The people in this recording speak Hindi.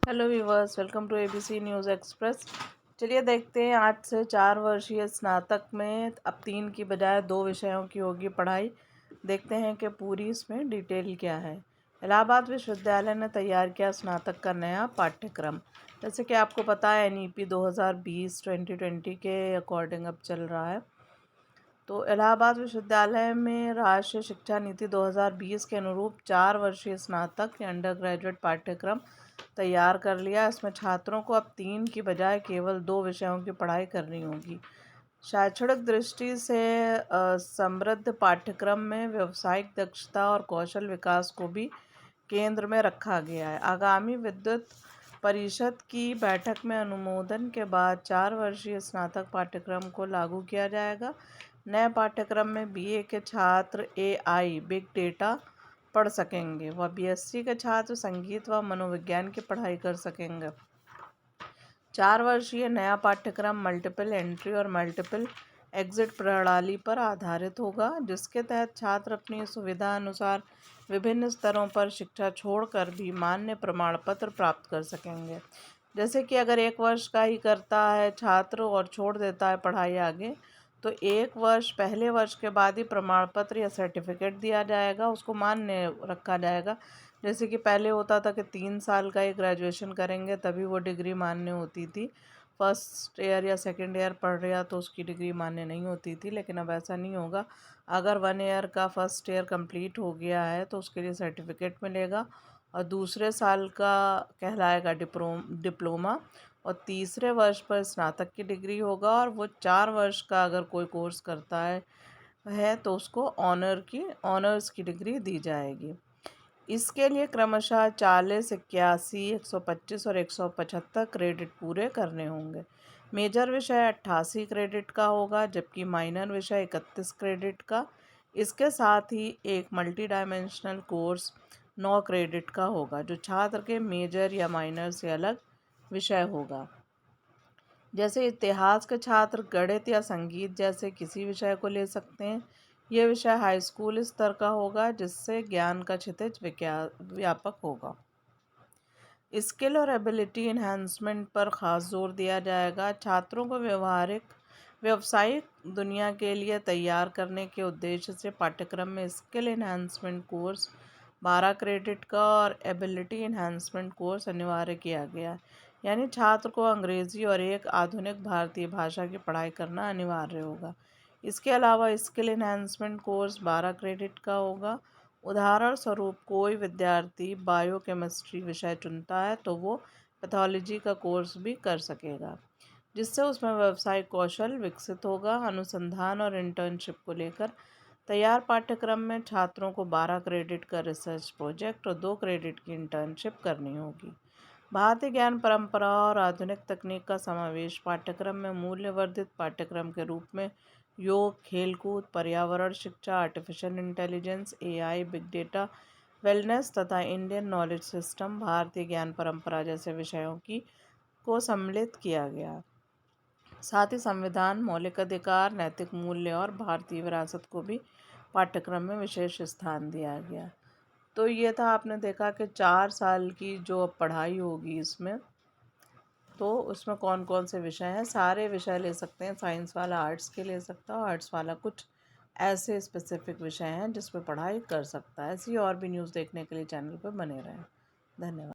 Hello viewers, welcome to ABC news express. चलिए देखते हैं, आज से 4 वर्षीय स्नातक में अब 3 की बजाय 2 विषयों की होगी पढ़ाई। देखते हैं कि पूरी इसमें डिटेल क्या है। इलाहाबाद विश्वविद्यालय ने तैयार किया स्नातक का नया पाठ्यक्रम। जैसे कि आपको पता है, एनईपी 2020 के अकॉर्डिंग अब चल रहा है। तो इलाहाबाद विश्वविद्यालय में राष्ट्रीय शिक्षा नीति 2020 के अनुरूप 4 वर्षीय स्नातक या अंडर ग्रेजुएट पाठ्यक्रम तैयार कर लिया। इसमें छात्रों को अब 3 की बजाय केवल 2 विषयों की पढ़ाई करनी होगी। शैक्षणिक दृष्टि से समृद्ध पाठ्यक्रम में व्यावसायिक दक्षता और कौशल विकास को भी केंद्र में रखा गया है। आगामी विद्युत परिषद की बैठक में अनुमोदन के बाद 4 वर्षीय स्नातक पाठ्यक्रम को लागू किया जाएगा। नए पाठ्यक्रम में बीए के छात्र एआई बिग डेटा पढ़ सकेंगे व बीएससी के छात्र संगीत व मनोविज्ञान की पढ़ाई कर सकेंगे। 4 वर्षीय नया पाठ्यक्रम मल्टीपल एंट्री और मल्टीपल एग्जिट प्रणाली पर आधारित होगा, जिसके तहत छात्र अपनी सुविधा अनुसार विभिन्न स्तरों पर शिक्षा छोड़कर भी मान्य प्रमाण पत्र प्राप्त कर सकेंगे। जैसे कि अगर 1 वर्ष का ही करता है छात्र और छोड़ देता है पढ़ाई आगे, तो 1 वर्ष पहले वर्ष के बाद ही प्रमाण पत्र या सर्टिफिकेट दिया जाएगा, उसको मान्य रखा जाएगा। जैसे कि पहले होता था कि 3 साल का ही ग्रेजुएशन करेंगे तभी वो डिग्री मान्य होती थी। फर्स्ट ईयर या सेकंड ईयर पढ़ रहा तो उसकी डिग्री मान्य नहीं होती थी, लेकिन अब ऐसा नहीं होगा। अगर 1 ईयर का फर्स्ट ईयर कंप्लीट हो गया है तो उसके लिए सर्टिफिकेट मिलेगा और दूसरे साल का कहलाएगा डिप्लोमा और तीसरे वर्ष पर स्नातक की डिग्री होगा। और वो 4 वर्ष का अगर कोई कोर्स करता है तो उसको ऑनर्स की डिग्री दी जाएगी। इसके लिए क्रमशः 40, 81, 125 और 175 क्रेडिट पूरे करने होंगे। मेजर विषय 88 क्रेडिट का होगा, जबकि माइनर विषय 31 क्रेडिट का। इसके साथ ही एक मल्टी डायमेंशनल कोर्स 9 क्रेडिट का होगा, जो छात्र के मेजर या माइनर से अलग विषय होगा। जैसे इतिहास के छात्र गणित या संगीत जैसे किसी विषय को ले सकते हैं। यह विषय हाई स्कूल स्तर का होगा, जिससे ज्ञान का क्षितिज व्यापक होगा। स्किल और एबिलिटी इन्हांसमेंट पर ख़ास जोर दिया जाएगा। छात्रों को व्यावसायिक दुनिया के लिए तैयार करने के उद्देश्य से पाठ्यक्रम में स्किल इन्हांसमेंट कोर्स 12 क्रेडिट का और एबिलिटी इन्हांसमेंट कोर्स अनिवार्य किया गया है। यानी छात्र को अंग्रेज़ी और एक आधुनिक भारतीय भाषा की पढ़ाई करना अनिवार्य होगा। इसके अलावा स्किल इन्हांसमेंट कोर्स 12 क्रेडिट का होगा। उदाहरण स्वरूप कोई विद्यार्थी बायोकेमिस्ट्री विषय चुनता है तो वो पैथोलॉजी का कोर्स भी कर सकेगा, जिससे उसमें व्यावसायिक कौशल विकसित होगा। अनुसंधान और इंटर्नशिप को लेकर तैयार पाठ्यक्रम में छात्रों को 12 क्रेडिट का रिसर्च प्रोजेक्ट और 2 क्रेडिट की इंटर्नशिप करनी होगी। भारतीय ज्ञान परंपरा और आधुनिक तकनीक का समावेश पाठ्यक्रम में मूल्यवर्धित पाठ्यक्रम के रूप में योग, खेलकूद, पर्यावरण शिक्षा, artificial intelligence, AI, big data, wellness तथा इंडियन नॉलेज सिस्टम, भारतीय ज्ञान परंपरा जैसे विषयों को सम्मिलित किया गया। साथ ही संविधान, मौलिक अधिकार, नैतिक मूल्य और भारतीय विरासत को भी पाठ्यक्रम में विशेष स्थान दिया गया। तो ये था, आपने देखा कि 4 साल की जो अब पढ़ाई होगी इसमें, तो उसमें कौन कौन से विषय हैं। सारे विषय ले सकते हैं, साइंस वाला आर्ट्स के ले सकता है, आर्ट्स वाला कुछ ऐसे स्पेसिफिक विषय हैं जिस पर पढ़ाई कर सकता है। ऐसी और भी न्यूज़ देखने के लिए चैनल पर बने रहें। धन्यवाद।